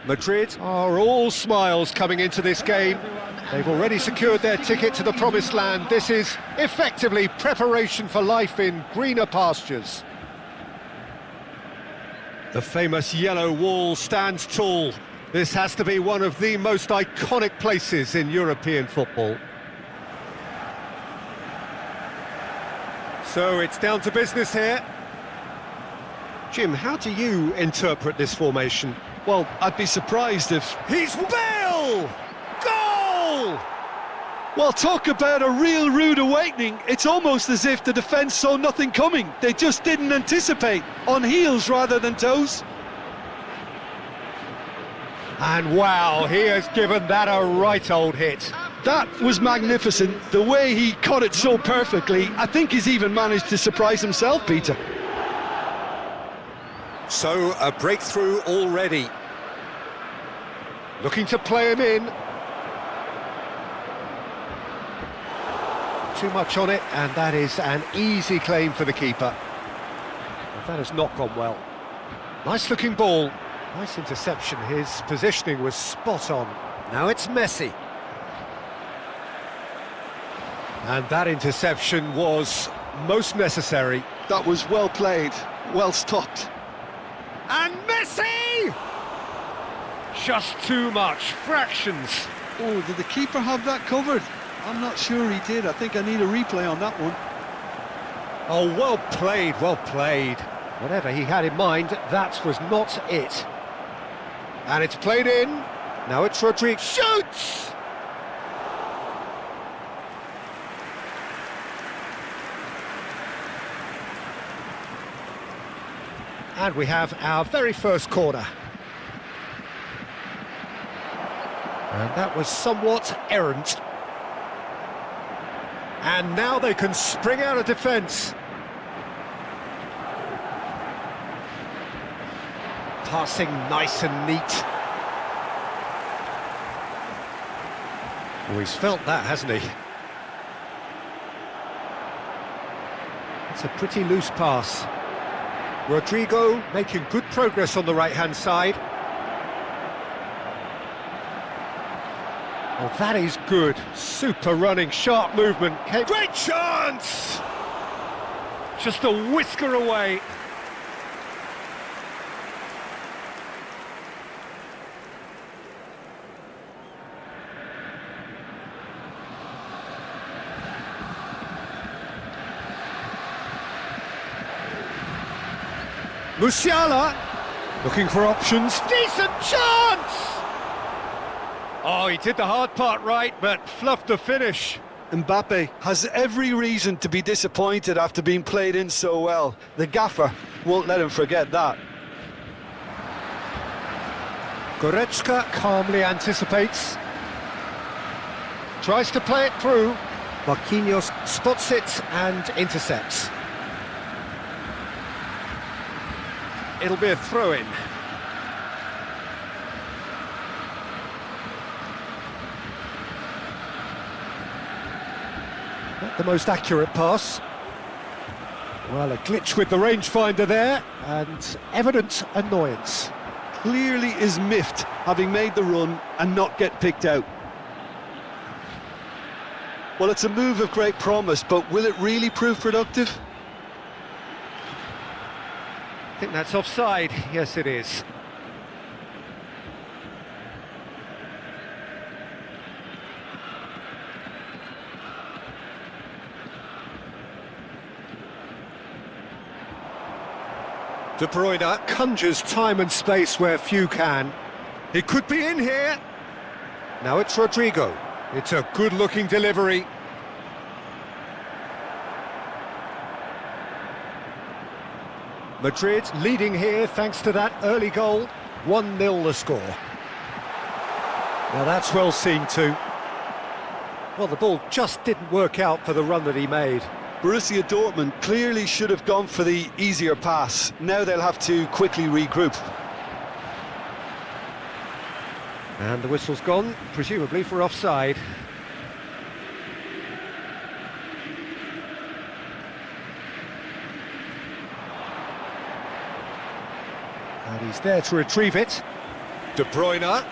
Madrid are all smiles coming into this game. They've already secured their ticket to the promised land. This is effectively preparation for life in greener pastures. The famous yellow wall stands tall. This has to be one of the most iconic places in European football. So it's down to business here. Jim, how do you interpret this formation? Well, I'd be surprised if... He's Bale! Goal! Well, talk about a real rude awakening. It's almost as if the defence saw nothing coming. They just didn't anticipate. On heels rather than toes. And wow, he has given that a right old hit. That was magnificent. The way he caught it so perfectly, I think he's even managed to surprise himself, Peter. So, a breakthrough already. Looking to play him in. Too much on it, and that is an easy claim for the keeper. Well, that has not gone well. Nice looking ball. Nice interception. His positioning was spot on. Now it's Messi. And that interception was most necessary. That was well played, well stopped. And Messi! Just too much, fractions. Oh, did the keeper have that covered? I'm not sure he did. I think I need a replay on that one. Oh, well played, well played. Whatever he had in mind, that was not it. And it's played in. Now it's Rodriguez. Shoots! And we have our very first corner. And that was somewhat errant. And now they can spring out of defence. Passing nice and neat. Oh, he's felt that, hasn't he? It's a pretty loose pass. Rodrigo making good progress on the right-hand side. Oh, that is good. Super running, sharp movement. Great chance! Just a whisker away. Musiala, looking for options. Decent chance! Oh, he did the hard part right, but fluffed the finish. Mbappe has every reason to be disappointed after being played in so well. The gaffer won't let him forget that. Goretzka calmly anticipates. Tries to play it through. Marquinhos spots it and intercepts. It'll be a throw-in. Not the most accurate pass. Well, a glitch with the rangefinder there, and evident annoyance. Clearly is miffed, having made the run and not get picked out. Well, it's a move of great promise, but will it really prove productive? I think that's offside. Yes, it is. De Bruyne conjures time and space where few can. He could be in here. Now it's Rodrigo. It's a good-looking delivery. Madrid leading here thanks to that early goal. 1-0 the score. Now that's well seen too. Well, the ball just didn't work out for the run that he made. Borussia Dortmund clearly should have gone for the easier pass. Now they'll have to quickly regroup. And the whistle's gone, presumably for offside. And he's there to retrieve it. De Bruyne.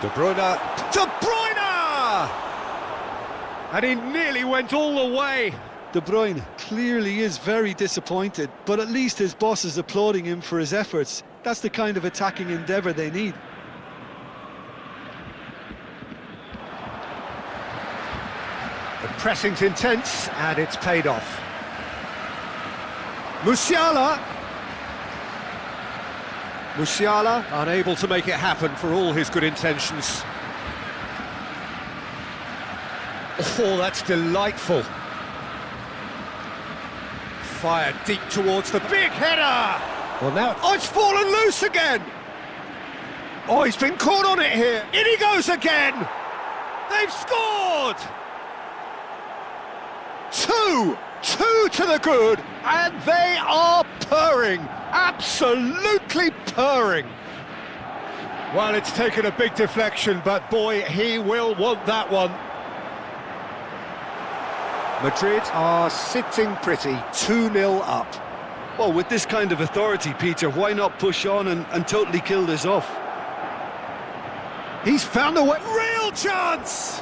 De Bruyne. De Bruyne! And he nearly went all the way. De Bruyne clearly is very disappointed, but at least his boss is applauding him for his efforts. That's the kind of attacking endeavour they need. The pressing's intense, and it's paid off. Musiala. Musiala unable to make it happen for all his good intentions. Oh, that's delightful. Fired deep towards the big header. Well, now, oh, it's fallen loose again. Oh, he's been caught on it here. In he goes again. They've scored. Two to the good, and they are purring, absolutely purring. Well, it's taken a big deflection, but boy, he will want that one. Madrid are sitting pretty, 2-0 up. Well, with this kind of authority, Peter, why not push on and totally kill this off? He's found a way, real chance!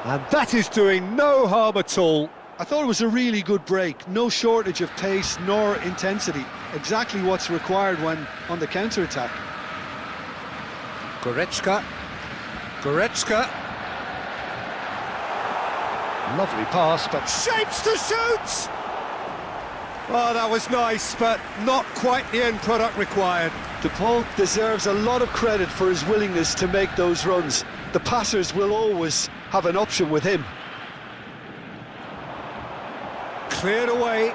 And that is doing no harm at all. I thought it was a really good break, no shortage of pace nor intensity. Exactly what's required when on the counter-attack. Goretzka. Lovely pass, but shapes to shoot! Oh, that was nice, but not quite the end product required. DePaul deserves a lot of credit for his willingness to make those runs. The passers will always have an option with him. Cleared away.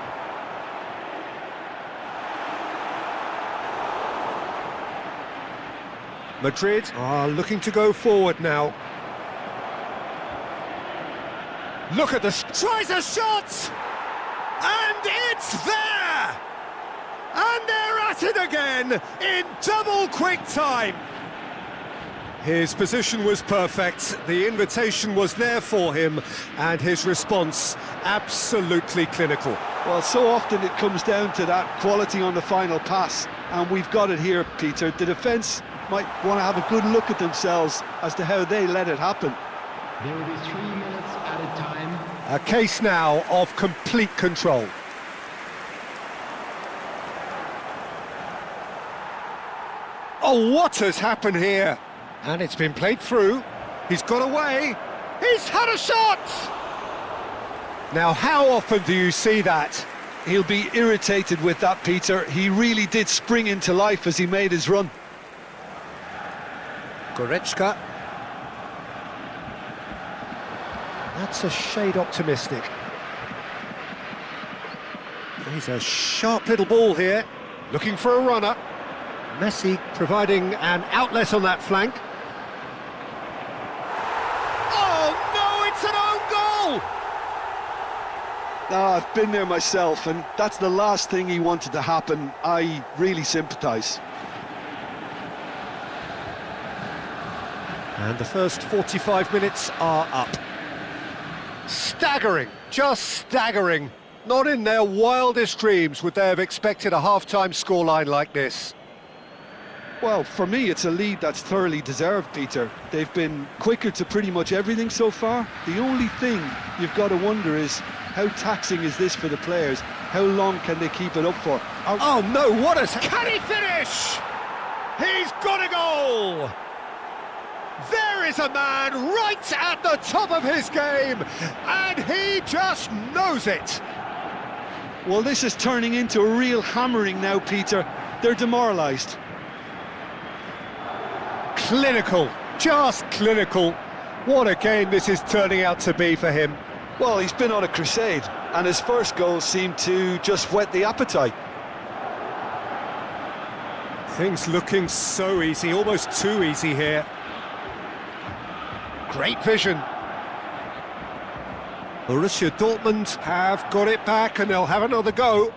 Madrid are looking to go forward now. Look at this. Tries a shot! And it's there! And they're at it again in double quick time. His position was perfect, the invitation was there for him, and his response absolutely clinical. Well, so often it comes down to that quality on the final pass, and we've got it here, Peter. The defence might want to have a good look at themselves as to how they let it happen. There will be 3 minutes at a time. A case now of complete control. Oh, what has happened here? And it's been played through. He's got away. He's had a shot! Now, how often do you see that? He'll be irritated with that, Peter. He really did spring into life as he made his run. Goretzka. That's a shade optimistic. He's a sharp little ball here, looking for a runner. Messi providing an outlet on that flank. Oh no, it's an own goal! I've been there myself, and that's the last thing he wanted to happen. I really sympathise. And the first 45 minutes are up. Staggering, just staggering. Not in their wildest dreams would they have expected a half-time scoreline like this. Well, for me, it's a lead that's thoroughly deserved, Peter. They've been quicker to pretty much everything so far. The only thing you've got to wonder is, how taxing is this for the players? How long can they keep it up for? Oh no, what a... Can he finish? He's got a goal! There is a man right at the top of his game, and he just knows it. Well, this is turning into a real hammering now, Peter. They're demoralised. Clinical, just clinical. What a game this is turning out to be for him. Well, he's been on a crusade, and his first goal seemed to just whet the appetite. Things looking so easy, almost too easy here. Great vision. Borussia Dortmund have got it back, and they'll have another go.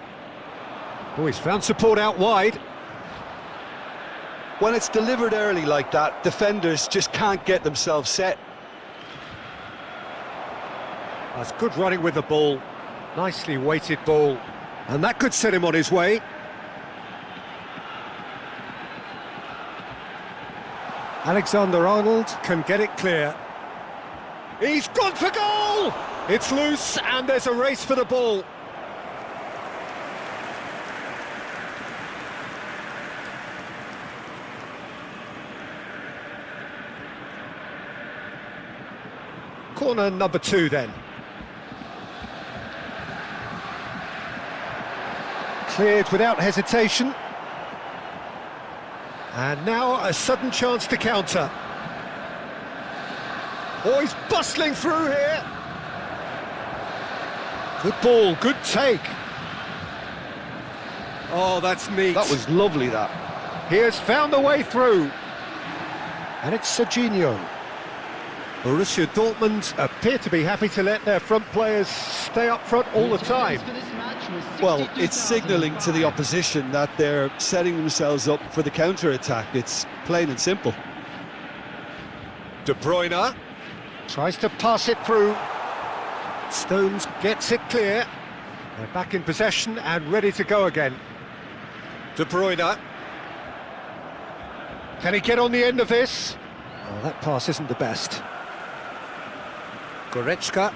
Oh, he's found support out wide. When it's delivered early like that, defenders just can't get themselves set. That's good running with the ball. Nicely weighted ball. And that could set him on his way. Alexander-Arnold can get it clear. He's gone for goal! It's loose and there's a race for the ball. Corner number 2 then. Cleared without hesitation. And now a sudden chance to counter. Oh, he's bustling through here. Good ball, good take. Oh, that's neat. That was lovely, that. He has found a way through. And it's Serginho. Borussia Dortmund appear to be happy to let their front players stay up front all the time. Well, it's signalling to the opposition that they're setting themselves up for the counter-attack. It's plain and simple. De Bruyne tries to pass it through. Stones gets it clear. They're back in possession and ready to go again. De Bruyne. Can he get on the end of this? Well, that pass isn't the best. Goretzka.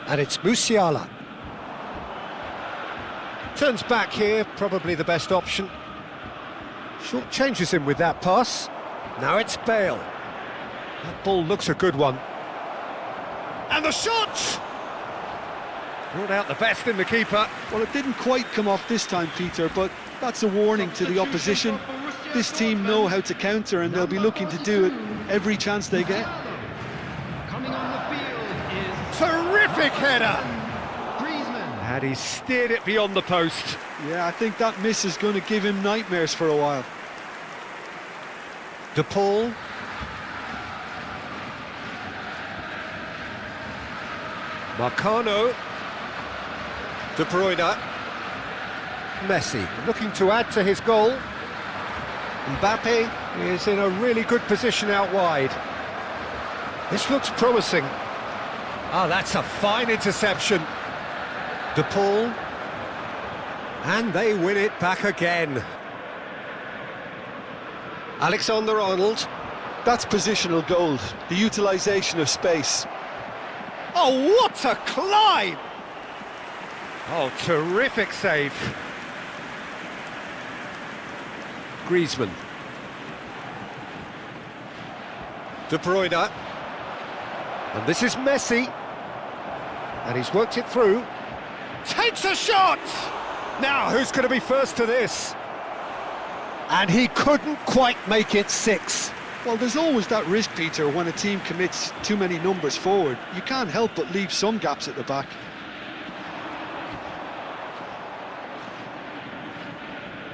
And it's Musiala. Turns back here, probably the best option. Short changes him with that pass. Now it's Bale. That ball looks a good one. And the shot! Brought out the best in the keeper. Well, it didn't quite come off this time, Peter, but that's a warning to the opposition. This team know how to counter and they'll be looking to do it every chance they get. Coming on the field is Terrific header! Griezmann. And he steered it beyond the post. Yeah, I think that miss is going to give him nightmares for a while. De Paul. Marcano. De Bruyne. Messi looking to add to his goal. Mbappe is in a really good position out wide. This looks promising. Ah, that's a fine interception. De Paul. And they win it back again. Alexander-Arnold. That's positional gold, the utilisation of space. Oh, what a climb! Oh, terrific save. Griezmann. De Bruyne. And this is Messi. And he's worked it through. Takes a shot! Now, who's going to be first to this? And he couldn't quite make it 6. Well, there's always that risk, Peter, when a team commits too many numbers forward. You can't help but leave some gaps at the back.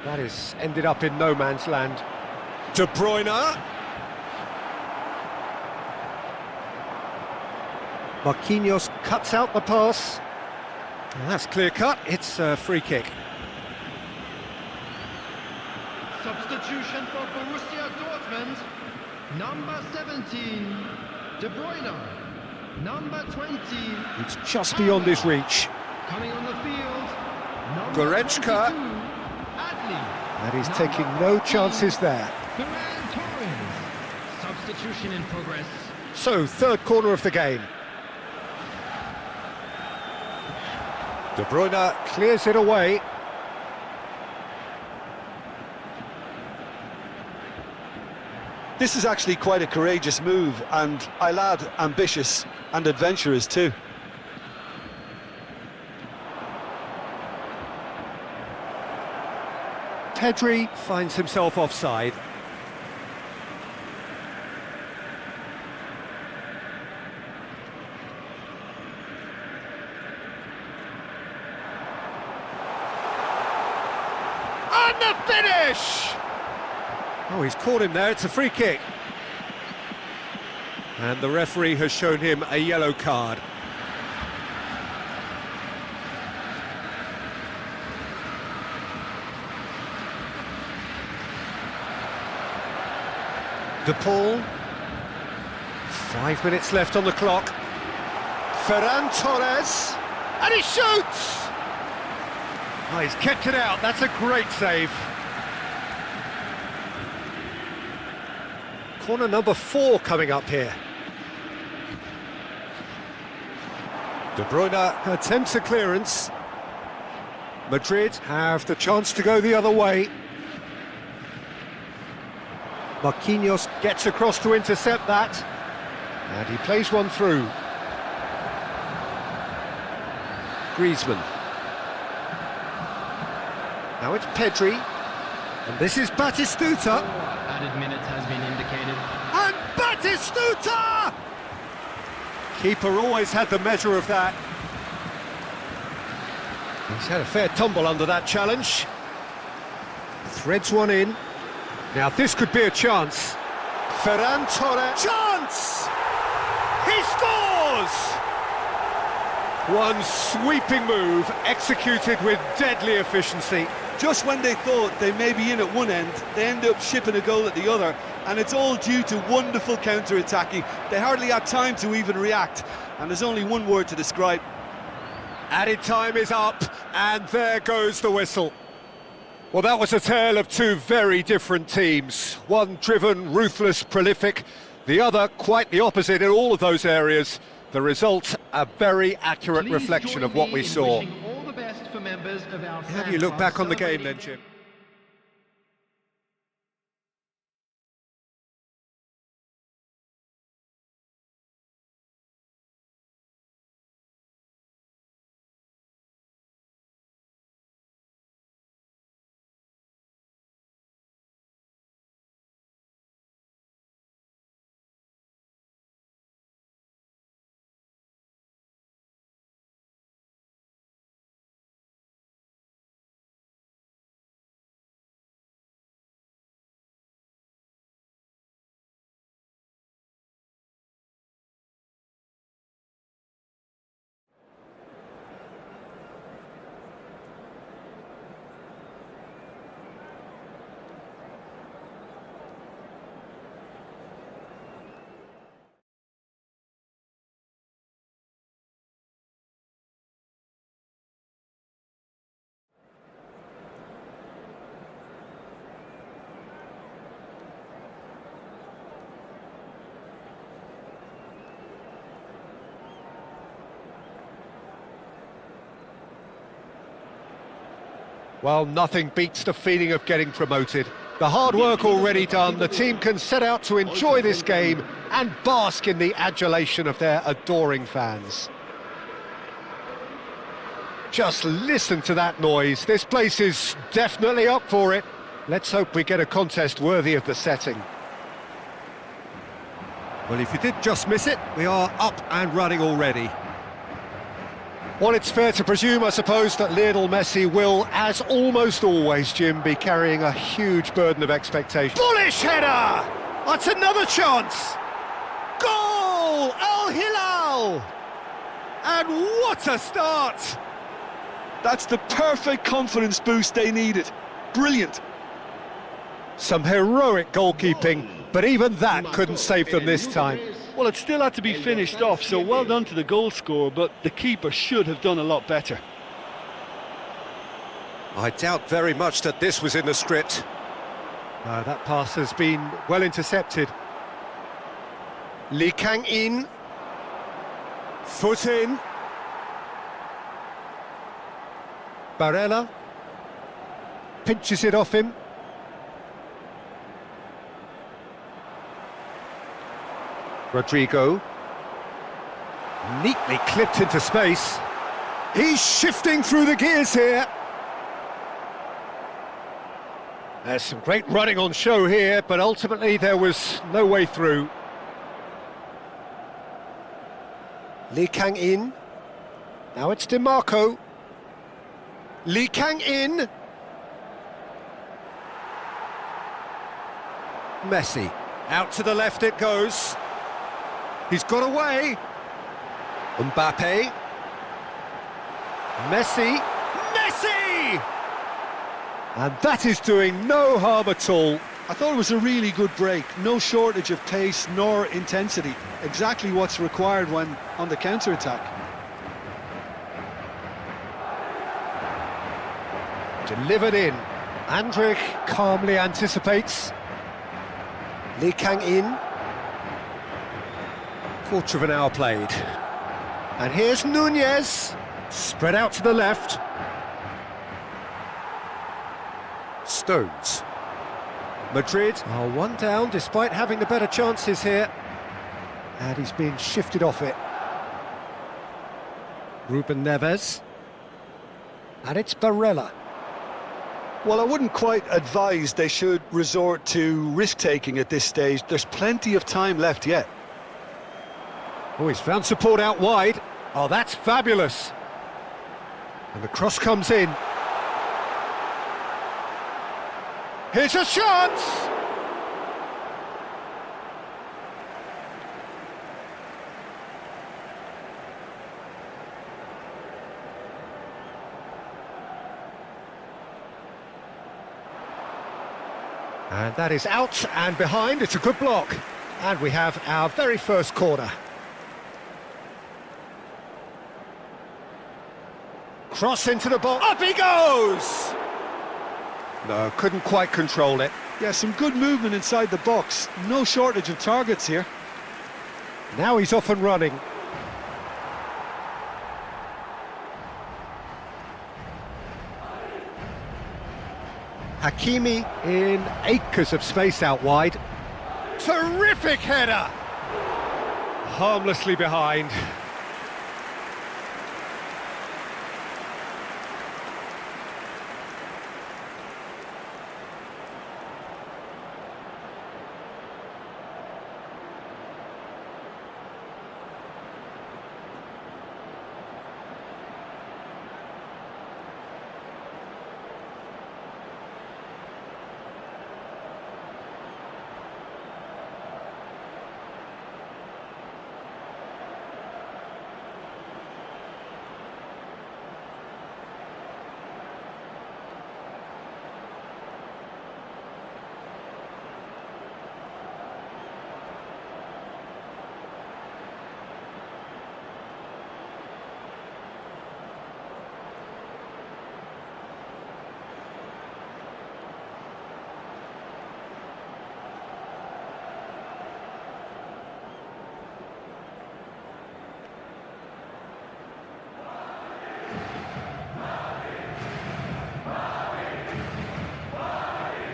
That has ended up in no man's land. De Bruyne. Marquinhos cuts out the pass. And that's clear cut, it's a free kick. Substitution for Borussia Dortmund. Number 17, De Bruyne. Number 20. It's just beyond his reach. Coming on the field. Goretzka. And he's taking no chances there. Substitution in progress. So, third corner of the game. De Bruyne clears it away. This is actually quite a courageous move, and I'll add ambitious and adventurous too. Pedri finds himself offside. And the finish! Oh, he's caught him there, it's a free kick. And the referee has shown him a yellow card. De Paul. 5 minutes left on the clock. Ferran Torres. And he shoots! Oh, he's kept it out, that's a great save. Corner number 4 coming up here. De Bruyne attempts a clearance. Madrid have the chance to go the other way. Marquinhos gets across to intercept that. And he plays one through. Griezmann. Now it's Pedri. And this is Batistuta. Added minutes has been indicated. And Batistuta! Keeper always had the measure of that. He's had a fair tumble under that challenge. Threads one in. Now this could be a chance. Ferran Torres. Chance! He scores! One sweeping move, executed with deadly efficiency. Just when they thought they may be in at one end, they end up shipping a goal at the other, and it's all due to wonderful counter-attacking. They hardly had time to even react, and there's only one word to describe. Added time is up, and there goes the whistle. Well, that was a tale of two very different teams. One driven, ruthless, prolific, the other quite the opposite in all of those areas. The result, a very accurate Please reflection join of what me we in saw. wishing all the best for members of our How do fan you look club back on the game then, celebrating- Jim? Well, nothing beats the feeling of getting promoted. The hard work already done, the team can set out to enjoy this game and bask in the adulation of their adoring fans. Just listen to that noise. This place is definitely up for it. Let's hope we get a contest worthy of the setting. Well, if you did just miss it, we are up and running already. Well, it's fair to presume, I suppose, that Lionel Messi will, as almost always, Jim, be carrying a huge burden of expectation. Bullish header! That's another chance! Goal! Al Hilal! And what a start! That's the perfect confidence boost they needed. Brilliant. Some heroic goalkeeping, but even that couldn't save them this time. Well, it still had to be finished off, so well done to the goal scorer, but the keeper should have done a lot better. I doubt very much that this was in the script. That pass has been well intercepted. Lee Kang-in. Foot in. Barella. Pinches it off him. Rodrigo. Neatly clipped into space. He's shifting through the gears here. There's some great running on show here, but ultimately there was no way through. Lee Kang-in. Now it's DiMarco. Lee Kang-in. Messi. Out to the left it goes. He's got away. Mbappe. Messi. Messi! And that is doing no harm at all. I thought it was a really good break. No shortage of pace nor intensity. Exactly what's required when on the counter-attack. Delivered in. Andrich calmly anticipates. Lee Kang-in. Quarter of an hour played. And here's Nunez. Spread out to the left. Stones. Madrid are one down despite having the better chances here. And he's being shifted off it. Ruben Neves. And it's Barella. Well, I wouldn't quite advise they should resort to risk-taking at this stage. There's plenty of time left yet. Oh, he's found support out wide. Oh, that's fabulous. And the cross comes in. Here's a shot! And that is out and behind. It's a good block. And we have our very first corner. Cross into the box. Up he goes! No, couldn't quite control it. Yeah, some good movement inside the box. No shortage of targets here. Now he's off and running. Hakimi in acres of space out wide. Terrific header! Harmlessly behind.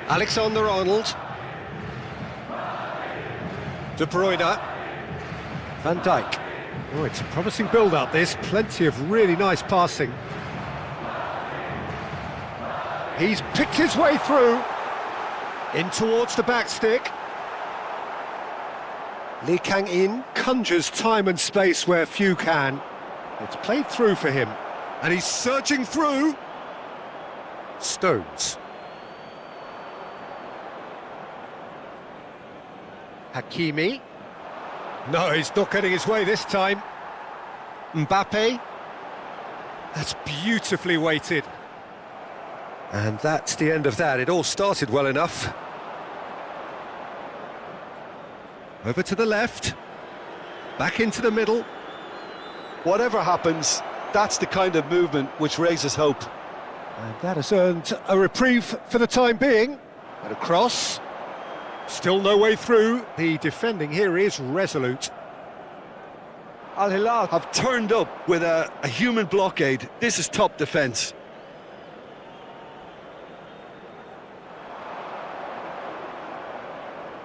Alexander-Arnold. De Bruyne. Van Dijk. Oh, it's a promising build-up, this. Plenty of really nice passing. He's picked his way through. In towards the back stick. Lee Kang-in conjures time and space where few can. It's played through for him. And he's surging through. Stones. Hakimi. No, he's not getting his way this time. Mbappe. That's beautifully weighted. And that's the end of that. It all started well enough. Over to the left. Back into the middle. Whatever happens, that's the kind of movement which raises hope. And that has earned a reprieve for the time being. And a cross. Still no way through. The defending here is resolute. Al Hilal have turned up with a human blockade. This is top defence.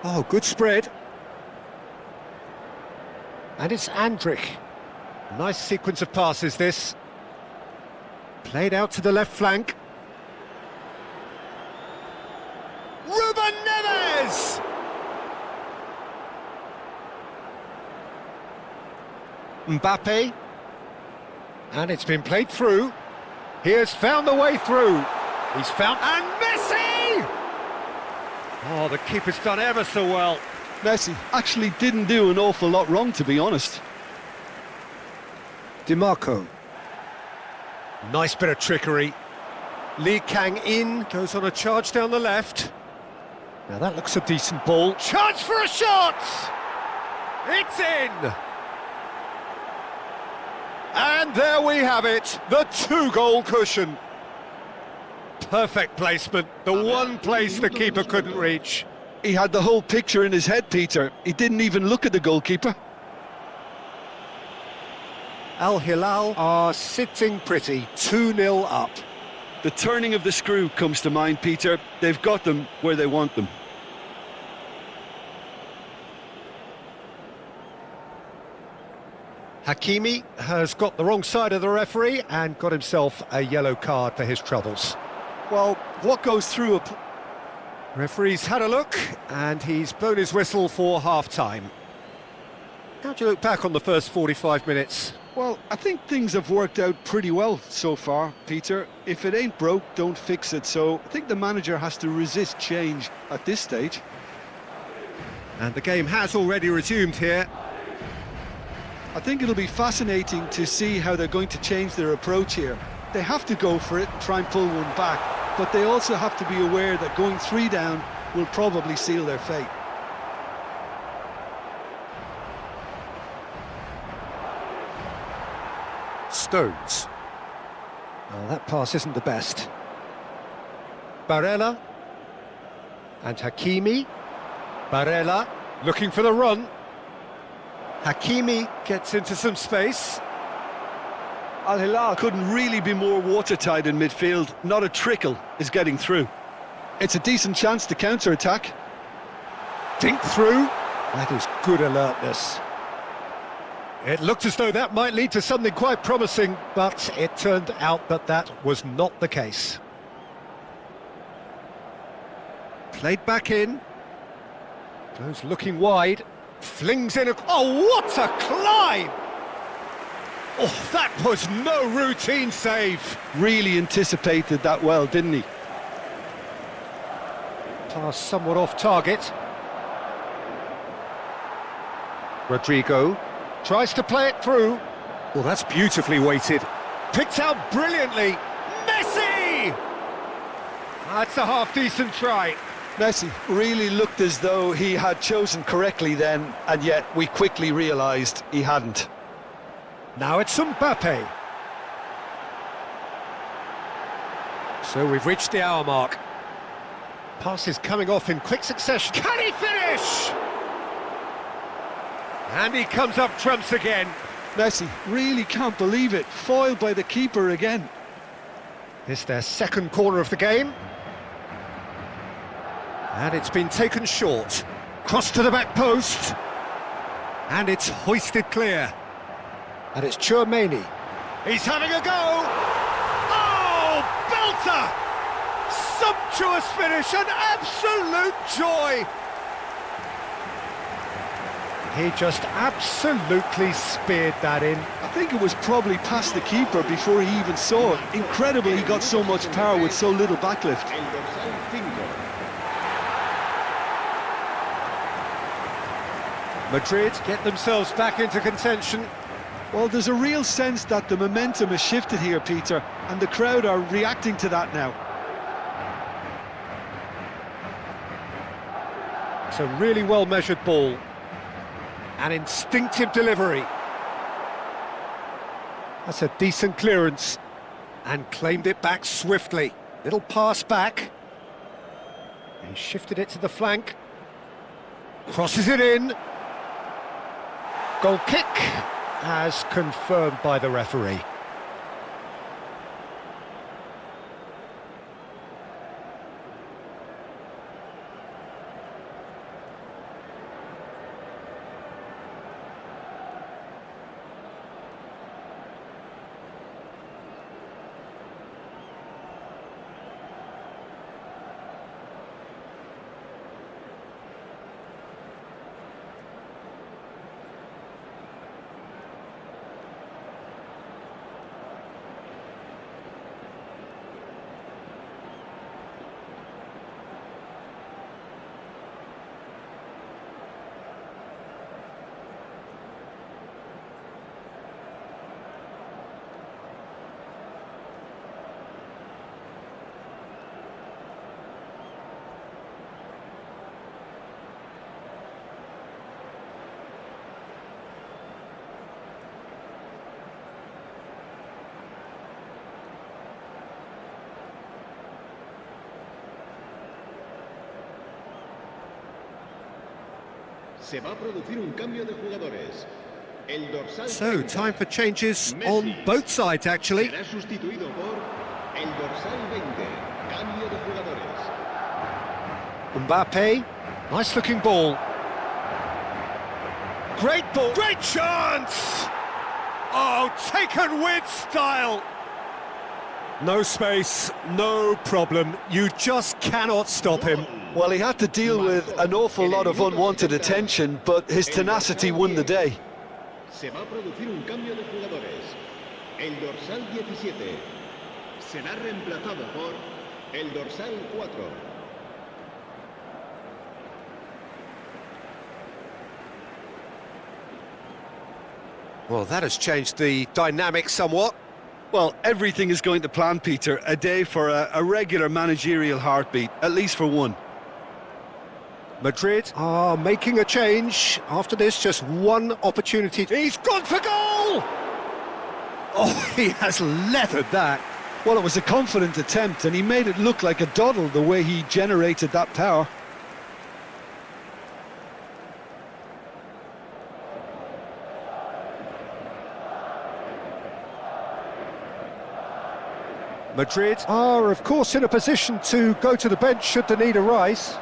Oh, good spread. And it's Andrich. Nice sequence of passes, this. Played out to the left flank. Ruben Neves! Mbappe. And it's been played through. He has found the way through. He's found... And Messi! Oh, the keeper's done ever so well. Messi actually didn't do an awful lot wrong, to be honest. DiMarco. Nice bit of trickery. Lee Kang-in goes on a charge down the left. Now that looks a decent ball. Chance for a shot! It's in! And there we have it, the 2-goal cushion. Perfect placement, the one place the keeper couldn't reach. He had the whole picture in his head, Peter. He didn't even look at the goalkeeper. Al Hilal are sitting pretty, 2-0 up. The turning of the screw comes to mind, Peter. They've got them where they want them. Hakimi has got the wrong side of the referee and got himself a yellow card for his troubles. Well, what goes through a... Referee's had a look and he's blown his whistle for half-time. How do you look back on the first 45 minutes? Well, I think things have worked out pretty well so far, Peter. If it ain't broke, don't fix it. So I think the manager has to resist change at this stage. And the game has already resumed here. I think it'll be fascinating to see how they're going to change their approach here. They have to go for it and try and pull one back, but they also have to be aware that going 3 down will probably seal their fate. Stones. Well, that pass isn't the best. Barella. And Hakimi. Barella looking for the run. Hakimi gets into some space. Al Hilal couldn't really be more watertight in midfield. Not a trickle is getting through. It's a decent chance to counter-attack. Dink through. That is good alertness. It looked as though that might lead to something quite promising, but it turned out that that was not the case. Played back in. Goes looking wide. Flings in a... Oh, what a climb! Oh, that was no routine save. Really anticipated that well, didn't he? Pass somewhat off target. Rodrigo tries to play it through. Well, that's beautifully weighted. Picked out brilliantly. Messi! That's a half-decent try. Messi really looked as though he had chosen correctly then, and yet we quickly realised he hadn't. Now it's Mbappe. So we've reached the hour mark. Pass is coming off in quick succession. Can he finish? And he comes up trumps again. Messi really can't believe it. Foiled by the keeper again. This their second corner of the game. And it's been taken short. Cross to the back post. And it's hoisted clear. And it's Tchouaméni. He's having a go! Oh, belter! Sumptuous finish, an absolute joy! He just absolutely speared that in. I think it was probably past the keeper before he even saw it. Incredible he got so much power with so little backlift. Madrid get themselves back into contention. Well, there's a real sense that the momentum has shifted here, Peter, and the crowd are reacting to that now. It's a really well-measured ball. An instinctive delivery. That's a decent clearance. And claimed it back swiftly. Little pass back. He shifted it to the flank. Crosses it in. Goal kick, as confirmed by the referee. Se va a producir un cambio de jugadores. El dorsal So, 30, time for changes on Messi. both sides, actually. Será sustituido por el dorsal 20. Cambio de jugadores. Mbappe, nice looking ball. Great ball, great chance! Oh, taken with style. No space, no problem. You just cannot stop him. Well, he had to deal with an awful lot of unwanted attention, but his tenacity won the day. Se va a producir un cambio de jugadores. El dorsal 17 será reemplazado por el dorsal 4. Well, that has changed the dynamic somewhat. Well, everything is going to plan, Peter. A day for a regular managerial heartbeat, at least for one. Madrid are making a change. After this, just one opportunity. He's gone for goal! Oh, he has leathered that. Well, it was a confident attempt, and he made it look like a doddle the way he generated that power. Madrid are, of course, in a position to go to the bench should the need arise.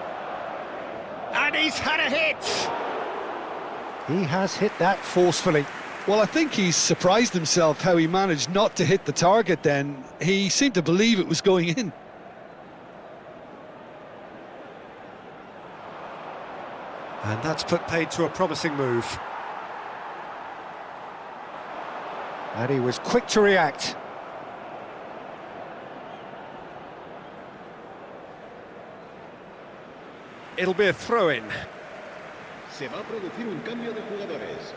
And he's had a hit! He has hit that forcefully. Well, I think he's surprised himself how he managed not to hit the target then. He seemed to believe it was going in. And that's put paid to a promising move. And he was quick to react. It'll be a throw-in. Se va a producir un cambio de jugadores.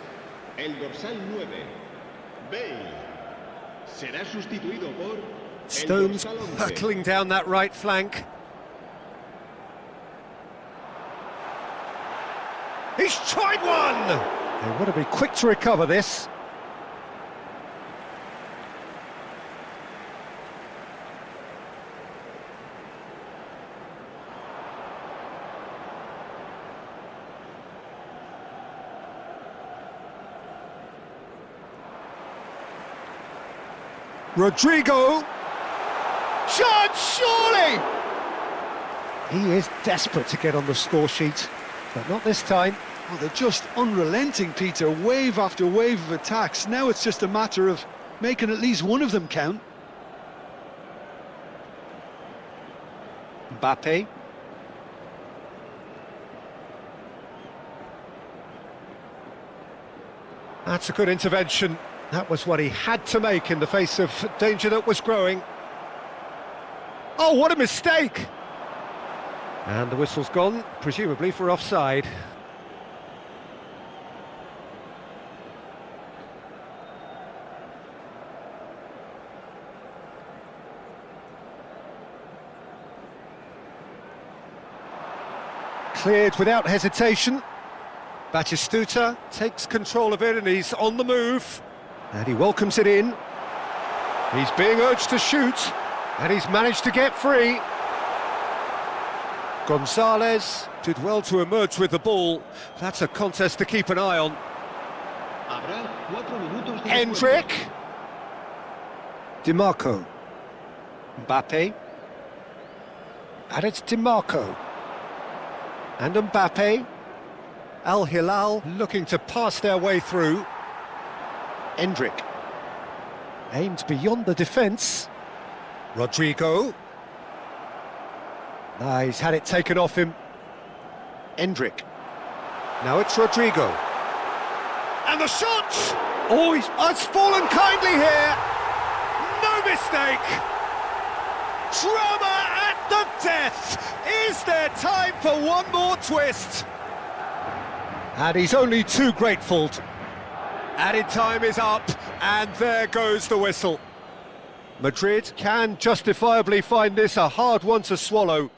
El dorsal 9, Bale, será sustituido por Stones el dorsal 11. hurtling down that right flank. He's tried one! They want to be quick to recover this. Rodrigo! Chance, surely! He is desperate to get on the score sheet, but not this time. Oh, they're just unrelenting, Peter. Wave after wave of attacks. Now it's just a matter of making at least one of them count. Mbappe. That's a good intervention. That was what he had to make in the face of danger that was growing. Oh, what a mistake! And the whistle's gone, presumably for offside. Cleared without hesitation. Batistuta takes control of it and he's on the move. And he welcomes it in. He's being urged to shoot. And he's managed to get free. Gonzalez did well to emerge with the ball. That's a contest to keep an eye on. Habrá 4 minutos de Hendrick. DiMarco. Mbappe. And it's DiMarco. And Mbappe. Al Hilal looking to pass their way through. Hendrick. Aimed beyond the defence. Rodrigo. Ah, he's had it taken off him. Hendrick. Now it's Rodrigo. And the shot! Oh, it's fallen kindly here. No mistake. Drama at the death. Is there time for one more twist? And he's only too grateful. Added time is up, and there goes the whistle. Madrid can justifiably find this a hard one to swallow.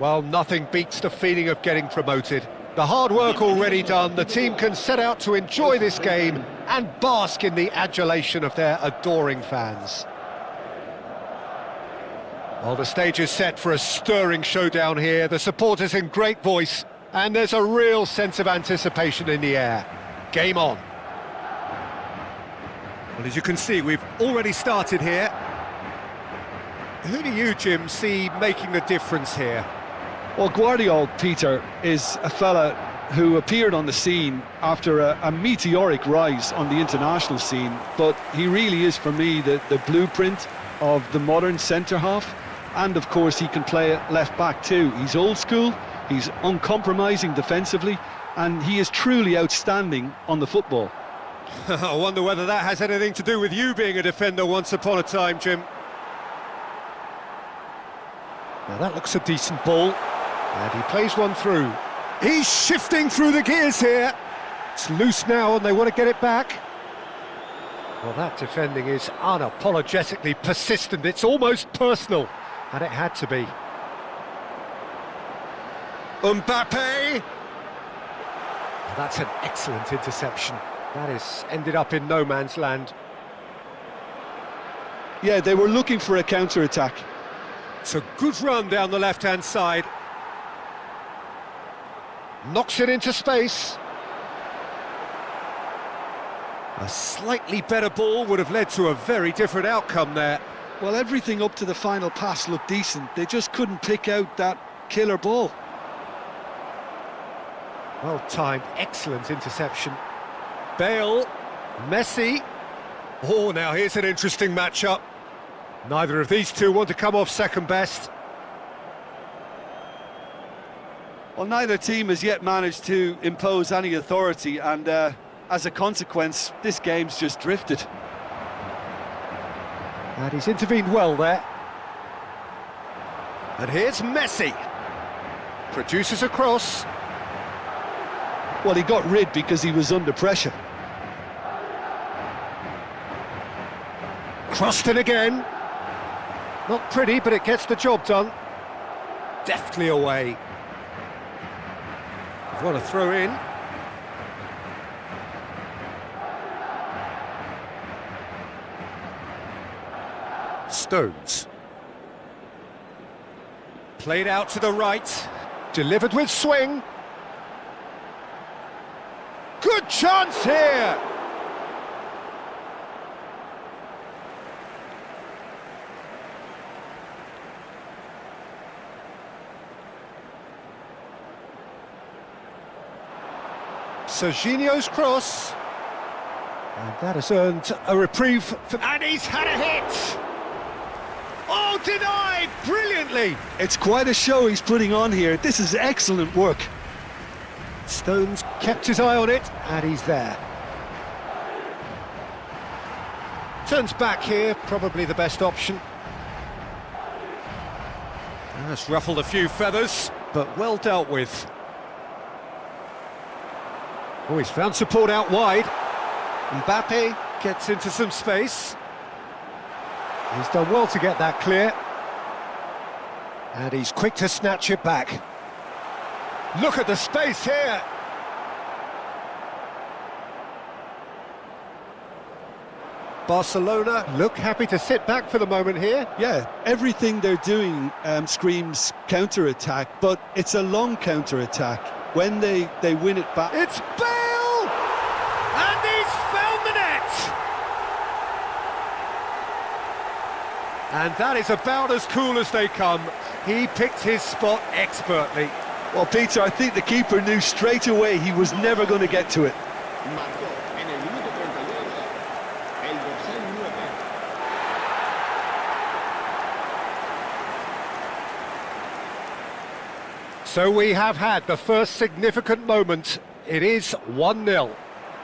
Well, nothing beats the feeling of getting promoted. The hard work already done, the team can set out to enjoy this game and bask in the adulation of their adoring fans. Well, the stage is set for a stirring showdown here. The supporters in great voice, and there's a real sense of anticipation in the air. Game on. Well, as you can see, we've already started here. Who do you, Jim, see making the difference here? Well, Guardiola, Peter, is a fella who appeared on the scene after a meteoric rise on the international scene, but he really is, for me, the blueprint of the modern centre-half, and of course he can play at left-back too. He's old school, he's uncompromising defensively, and he is truly outstanding on the football. I wonder whether that has anything to do with you being a defender once upon a time, Jim. Now that looks a decent ball. And he plays one through. He's shifting through the gears here. It's loose now and they want to get it back. Well, that defending is unapologetically persistent. It's almost personal. And it had to be. Mbappe! Well, that's an excellent interception. That has ended up in no man's land. Yeah, they were looking for a counter-attack. It's a good run down the left-hand side. Knocks it into space. A slightly better ball would have led to a very different outcome there. Well, everything up to the final pass looked decent. They just couldn't pick out that killer ball. Well timed, excellent interception. Bale, Messi. Oh, now here's an interesting matchup. Neither of these two want to come off second best. Well, neither team has yet managed to impose any authority, and as a consequence, this game's just drifted. And he's intervened well there. And here's Messi. Produces a cross. Well, he got rid because he was under pressure. Crossed in again. Not pretty, but it gets the job done. Deftly away. What a throw in. Stones. Played out to the right. Delivered with swing. Good chance here! Serginho's cross. And that has earned a reprieve for... And he's had a hit! Oh, denied! Brilliantly! It's quite a show he's putting on here. This is excellent work. Stones kept his eye on it, and he's there. Turns back here, probably the best option. That's ruffled a few feathers, but well dealt with. Oh, he's found support out wide. Mbappe gets into some space. He's done well to get that clear. And he's quick to snatch it back. Look at the space here. Barcelona look happy to sit back for the moment here. Yeah, everything they're doing screams counter-attack, but it's a long counter-attack. When they win it back... It's Bale! And he's found the net! And that is about as cool as they come. He picked his spot expertly. Well, Peter, I think the keeper knew straight away he was never going to get to it. Marcó en el minuto 32 el dorsal 9. So we have had the first significant moment. It is 1-0.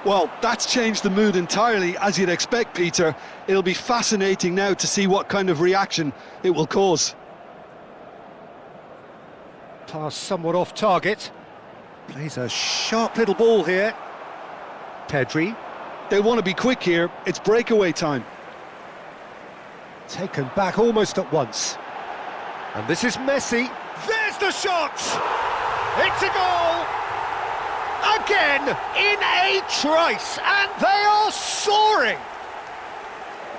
Well, that's changed the mood entirely, as you'd expect, Peter. It'll be fascinating now to see what kind of reaction it will cause. Pass somewhat off target. Plays a sharp little ball here. Pedri. They want to be quick here. It's breakaway time. Taken back almost at once. And this is Messi. There's the shot! It's a goal! Again, in a trice, and they are soaring!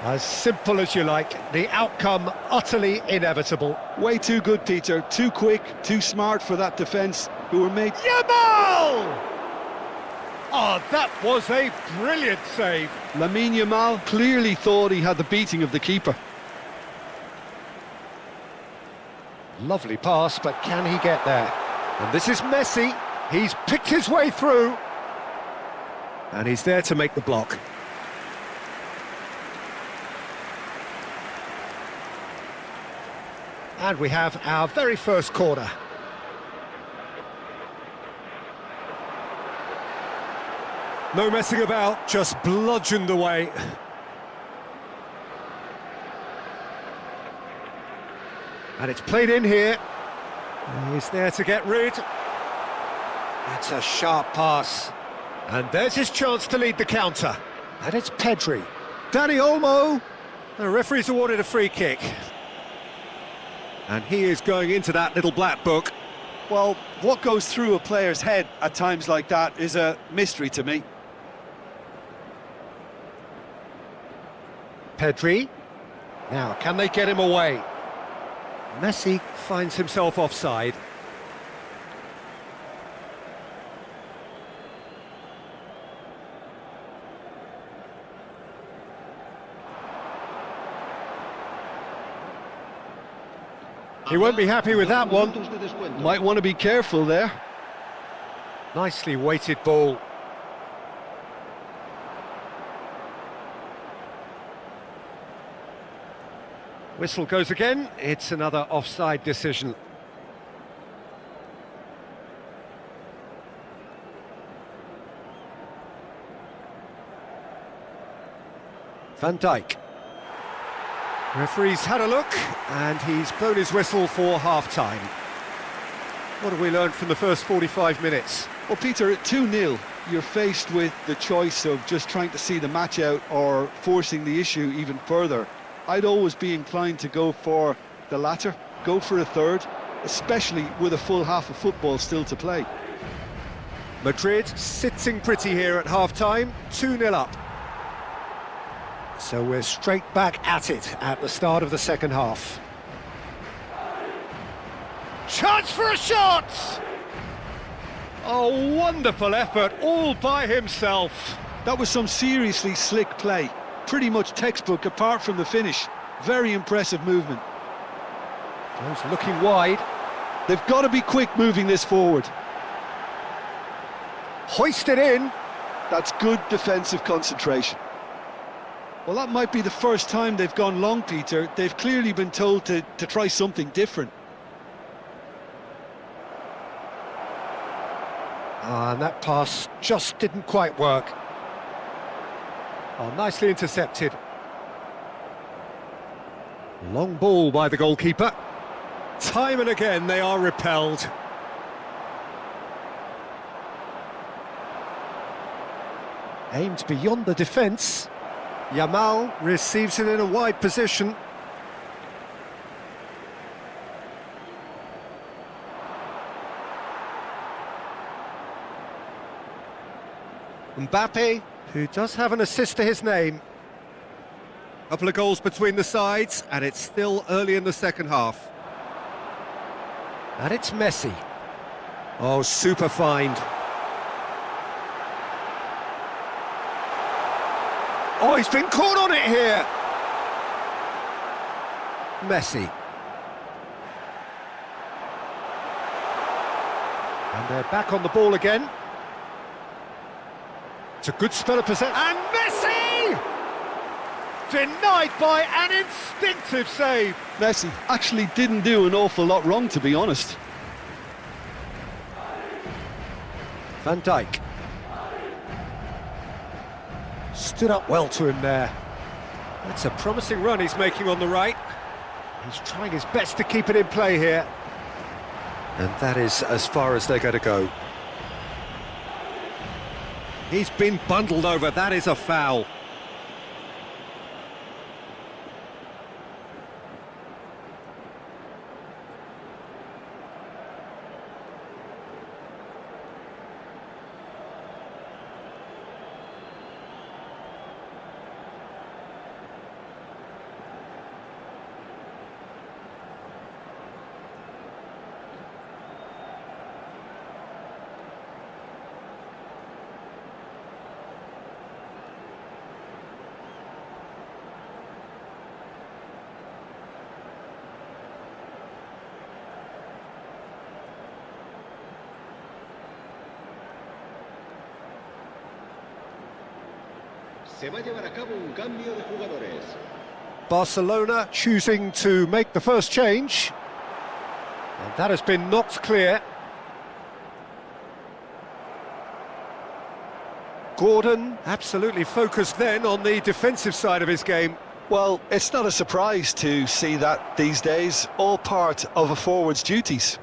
As simple as you like, the outcome utterly inevitable. Way too good, Peter. Too quick, too smart for that defence, who were made... Yamal! Oh, that was a brilliant save. Lamine Yamal clearly thought he had the beating of the keeper. Lovely pass, but can he get there? And this is Messi. He's picked his way through. And he's there to make the block. And we have our very first corner. No messing about, just bludgeoned away. And it's played in here. He's there to get rid. That's a sharp pass. And there's his chance to lead the counter. And it's Pedri. Dani Olmo. The referee's awarded a free kick. And he is going into that little black book. Well, what goes through a player's head at times like that is a mystery to me. Pedri. Now, can they get him away? Messi finds himself offside. He won't be happy with that one. Might want to be careful there. Nicely weighted ball. Whistle goes again. It's another offside decision. Van Dijk. Referee's had a look, and he's blown his whistle for half-time. What have we learned from the first 45 minutes? Well, Peter, at 2-0, you're faced with the choice of just trying to see the match out or forcing the issue even further. I'd always be inclined to go for the latter, go for a third, especially with a full half of football still to play. Madrid sitting pretty here at half-time, 2-0 up. So we're straight back at it at the start of the second half. Chance for a shot! A wonderful effort, all by himself. That was some seriously slick play. Pretty much textbook apart from the finish. Very impressive movement. Goes looking wide. They've got to be quick moving this forward. Hoisted in. That's good defensive concentration. Well, that might be the first time they've gone long, Peter. They've clearly been told to try something different. And that pass just didn't quite work. Oh, nicely intercepted. Long ball by the goalkeeper. Time and again they are repelled. Aimed beyond the defence. Yamal receives it in a wide position. Mbappe, who does have an assist to his name. Couple of goals between the sides, and it's still early in the second half. And it's Messi. Oh, super find. Oh, he's been caught on it here. Messi. And they're back on the ball again. It's a good spell of possession. And Messi! Denied by an instinctive save. Messi actually didn't do an awful lot wrong, to be honest. Van Dijk. Stood up well to him there. That's a promising run he's making on the right. He's trying his best to keep it in play here. And that is as far as they're going to go. He's been bundled over, that is a foul. Se va a llevar a cabo un cambio de jugadores. Barcelona choosing to make the first change. And that has been knocked clear. Gordon absolutely focused then on the defensive side of his game. Well, it's not a surprise to see that these days, all part of a forward's duties.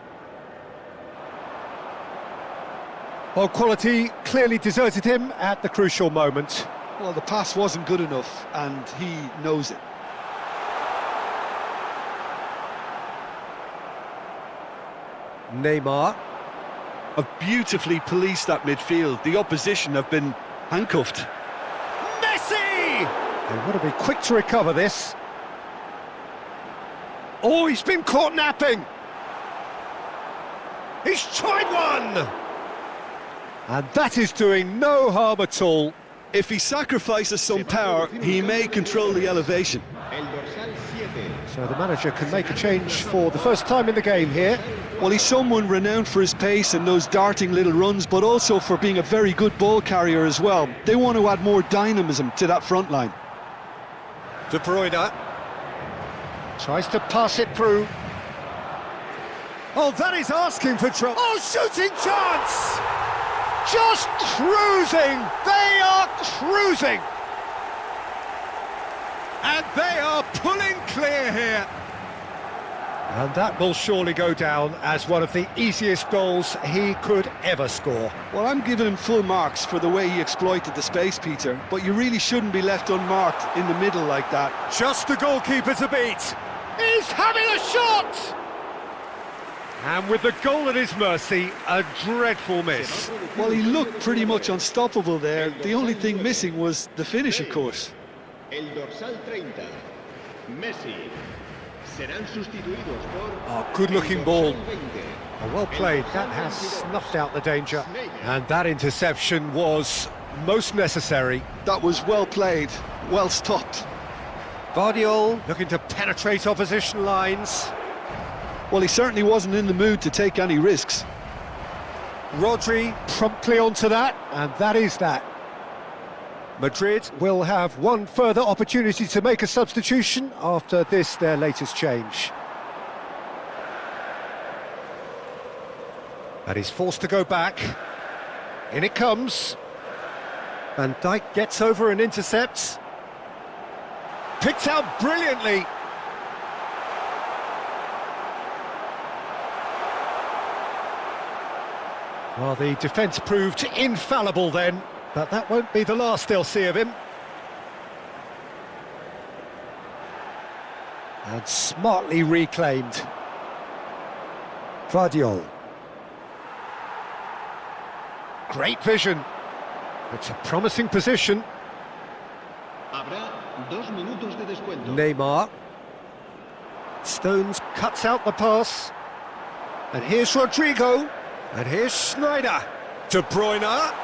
Well, quality clearly deserted him at the crucial moment. Well, the pass wasn't good enough, and he knows it. Neymar. Have beautifully policed that midfield. The opposition have been handcuffed. Messi! They want to be quick to recover this. Oh, he's been caught napping. He's tried one! And that is doing no harm at all. If he sacrifices some power, he may control the elevation. El dorsal 7. So the manager can make a change for the first time in the game here. Well, he's someone renowned for his pace and those darting little runs, but also for being a very good ball carrier as well. They want to add more dynamism to that front line. De Bruyne tries to pass it through. Oh, that is asking for trouble. Oh, shooting chance! Just cruising! They are cruising! And they are pulling clear here. And that will surely go down as one of the easiest goals he could ever score. Well, I'm giving him full marks for the way he exploited the space, Peter, but you really shouldn't be left unmarked in the middle like that. Just the goalkeeper to beat. He's having a shot! And with the goal at his mercy, a dreadful miss. Well, he looked pretty much unstoppable there. The only thing missing was the finish, of course. El dorsal 30. Messi. Serán sustituidos por... Oh, good-looking ball. el dorsal 20. Oh, well played. That has snuffed out the danger. And that interception was most necessary. That was well played, well stopped. Guardiola looking to penetrate opposition lines. Well, he certainly wasn't in the mood to take any risks. Rodri promptly onto that, and that is that. Madrid will have one further opportunity to make a substitution after this, their latest change. And he's forced to go back. In it comes. Van Dijk gets over and intercepts. Picked out brilliantly. Well, the defence proved infallible then, but that won't be the last they'll see of him. And smartly reclaimed. Guardiola. Great vision. It's a promising position. Habrá 2 minutos de descuento. Neymar. Stones cuts out the pass. And here's Rodrigo. And here's Schneider. De Bruyne.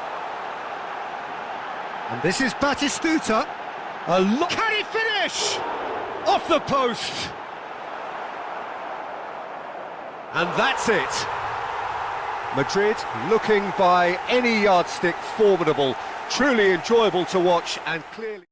And this is Batistuta. Can he finish? Off the post. And that's it. Madrid looking by any yardstick formidable. Truly enjoyable to watch and clearly...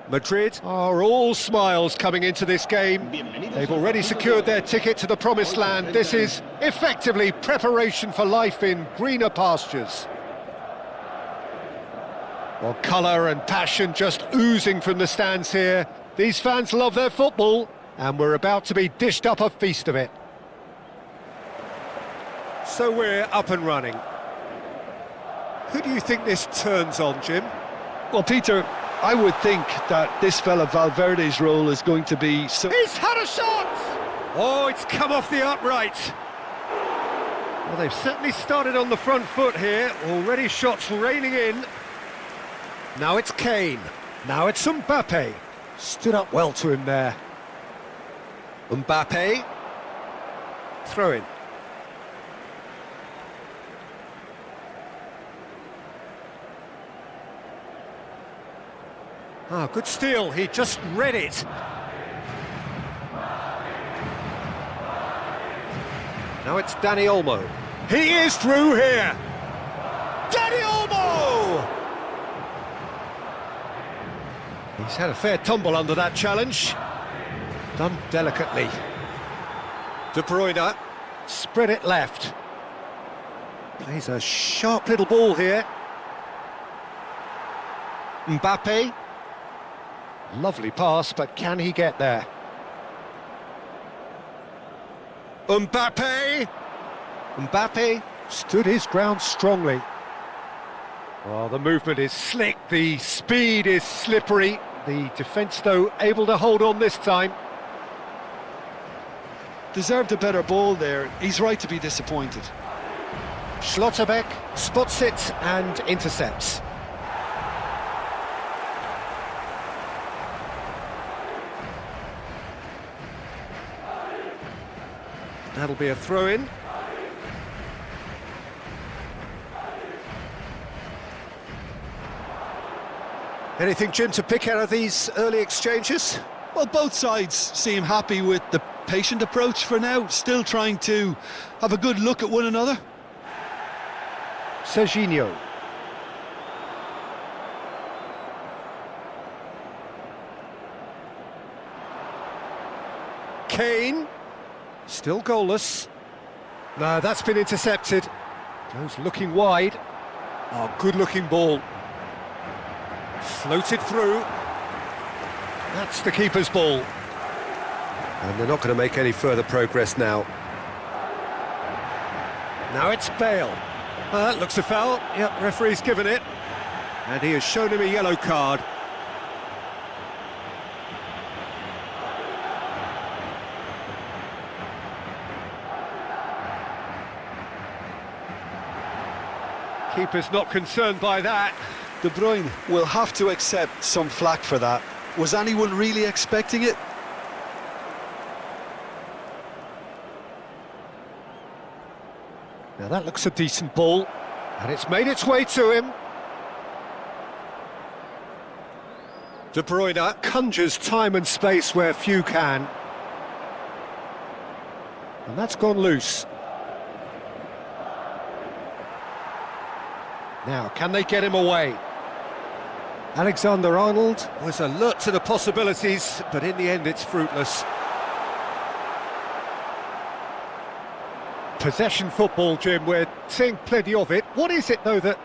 Madrid are all smiles coming into this game. They've already secured their ticket to the promised land. This is effectively preparation for life in greener pastures. Well, colour and passion just oozing from the stands here. These fans love their football, and we're about to be dished up a feast of it. So we're up and running. Who do you think this turns on, Jim? Well, Peter, I would think that this fella Valverde's role is going to be... He's had a shot! Oh, it's come off the upright. Well, they've certainly started on the front foot here. Already shots raining in. Now it's Kane. Now it's Mbappe. Stood up well to him there. Mbappe. Throw in. Ah, good steal. He just read it. Now it's Dani Olmo. He is through here. Dani Olmo! He's had a fair tumble under that challenge. Done delicately. De Bruyne. Spread it left. Plays a sharp little ball here. Mbappe. Lovely pass, but can he get there? Mbappe! Mbappe stood his ground strongly. Oh, the movement is slick, the speed is slippery. The defence, though, able to hold on this time. Deserved a better ball there. He's right to be disappointed. Schlotterbeck spots it and intercepts. That'll be a throw-in. Anything, Jim, to pick out of these early exchanges? Well, both sides seem happy with the patient approach for now, still trying to have a good look at one another. Serginho. Kane. Still goalless. No, that's been intercepted. Goes looking wide. Oh, good-looking ball. Floated through. That's the keeper's ball. And they're not going to make any further progress now. Now it's Bale. That looks a foul. Yep, referee's given it. And he has shown him a yellow card. Keeper's not concerned by that. De Bruyne will have to accept some flack for that. Was anyone really expecting it? Now that looks a decent ball, and it's made its way to him. De Bruyne conjures time and space where few can. And that's gone loose. Now, can they get him away? Alexander-Arnold was alert to the possibilities, but in the end it's fruitless. Possession football, Jim, we're seeing plenty of it. What is it, though, that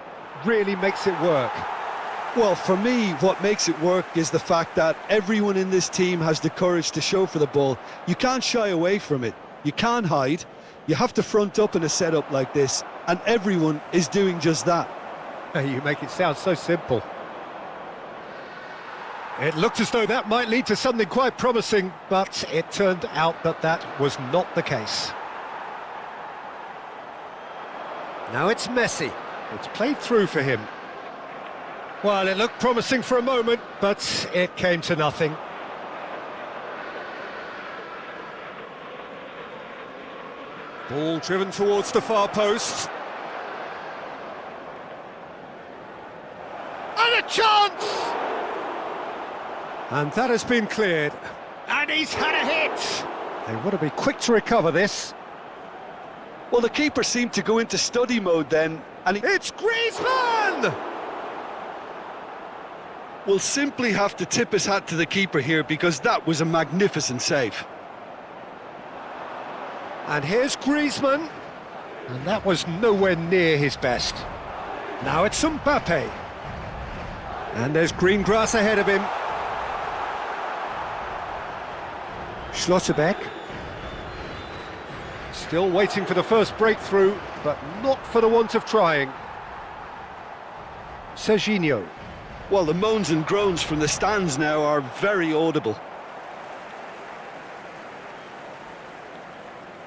really makes it work? Well, for me, what makes it work is the fact that everyone in this team has the courage to show for the ball. You can't shy away from it. You can't hide. You have to front up in a setup like this, and everyone is doing just that. You make it sound so simple. It looked as though that might lead to something quite promising, but it turned out that that was not the case. Now it's Messi. It's played through for him. Well, it looked promising for a moment, but it came to nothing. Ball driven towards the far post. And a chance! And that has been cleared. And he's had a hit! They want to be quick to recover this. Well, the keeper seemed to go into study mode then, and It's Griezmann! will simply have to tip his hat to the keeper here because that was a magnificent save. And here's Griezmann. And that was nowhere near his best. Now it's Mbappe. And there's green grass ahead of him. Schlotterbeck. Still waiting for the first breakthrough, but not for the want of trying. Serginho. Well, the moans and groans from the stands now are very audible.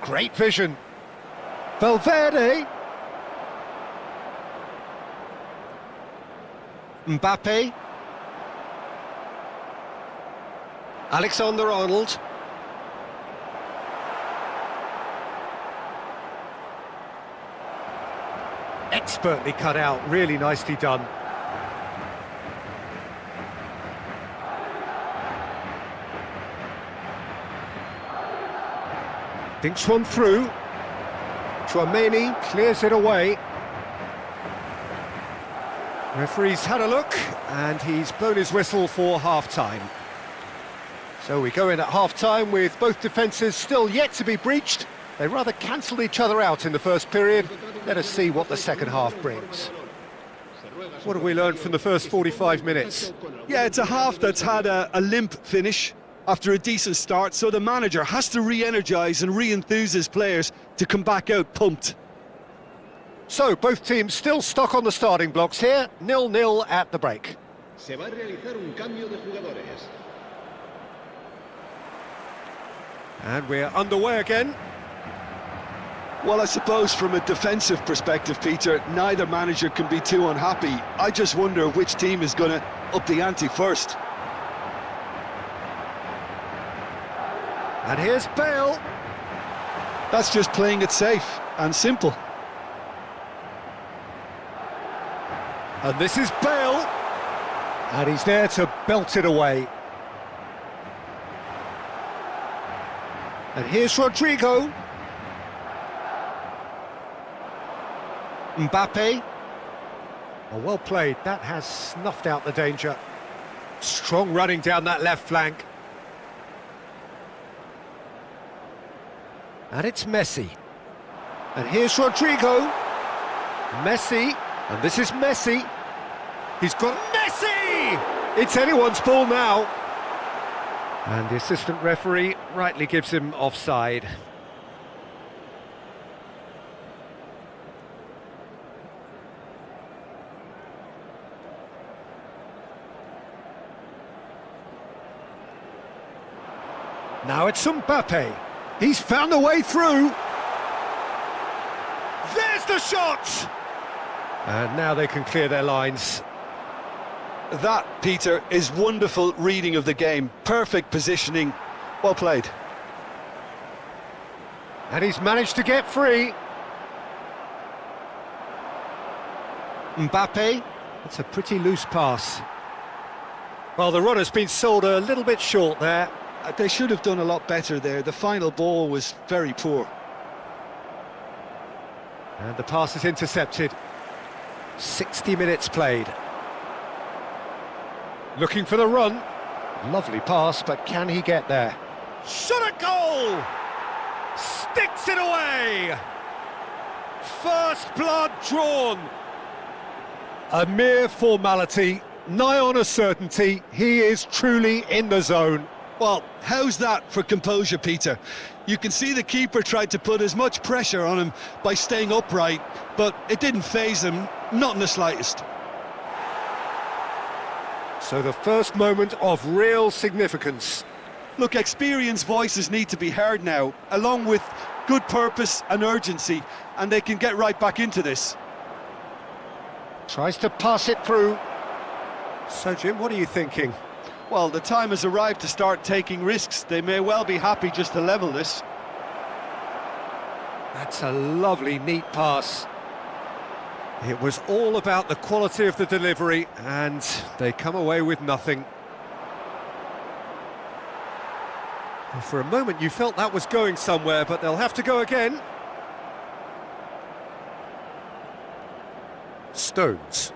Great vision. Valverde. Mbappe. Alexander-Arnold. Expertly cut out, really nicely done. Thinks one through. Chouameni clears it away. Referee's had a look, and he's blown his whistle for half-time. So we go in at half-time with both defences still yet to be breached. They rather cancelled each other out in the first period. Let us see what the second half brings. What have we learned from the first 45 minutes? Yeah, it's a half that's had a limp finish after a decent start, so the manager has to re-energise and re-enthuse his players to come back out pumped. So, both teams still stuck on the starting blocks here, 0-0 at the break. Se va a realizar un cambio de jugadores. And we're underway again. Well, I suppose from a defensive perspective, Peter, neither manager can be too unhappy. I just wonder which team is going to up the ante first. And here's Bale. That's just playing it safe and simple. And this is Bale. And he's there to belt it away. And here's Rodrigo. Mbappe. Oh, well played. That has snuffed out the danger. Strong running down that left flank. And it's Messi. And here's Rodrigo. Messi. And this is Messi. He's got Messi! It's anyone's ball now. And the assistant referee rightly gives him offside. Now it's Mbappe. He's found a way through. There's the shot! And now they can clear their lines. That, Peter, is wonderful reading of the game. Perfect positioning. Well played. And he's managed to get free. Mbappe. That's a pretty loose pass. Well, the run has been sold a little bit short there. They should have done a lot better there. The final ball was very poor. And the pass is intercepted. 60 minutes played. Looking for the run. Lovely pass, but can he get there? Shot a goal! Sticks it away! First blood drawn. A mere formality, nigh on a certainty. He is truly in the zone. Well, how's that for composure, Peter? You can see the keeper tried to put as much pressure on him by staying upright, but it didn't faze him, not in the slightest. So the first moment of real significance. Look, experienced voices need to be heard now, along with good purpose and urgency, and they can get right back into this. Tries to pass it through. So, Jim, what are you thinking? Well, the time has arrived to start taking risks. They may well be happy just to level this. That's a lovely, neat pass. It was all about the quality of the delivery, and they come away with nothing. Well, for a moment you felt that was going somewhere, but they'll have to go again. Stones.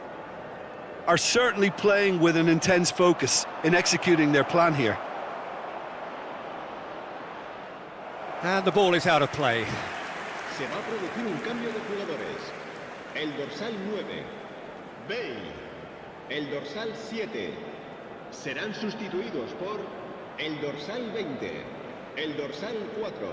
are certainly playing with an intense focus in executing their plan here. And the ball is out of play. Se va a producir un cambio de jugadores. El dorsal 9, Bale. El dorsal 7. Serán sustituidos por el dorsal 20, el dorsal 4,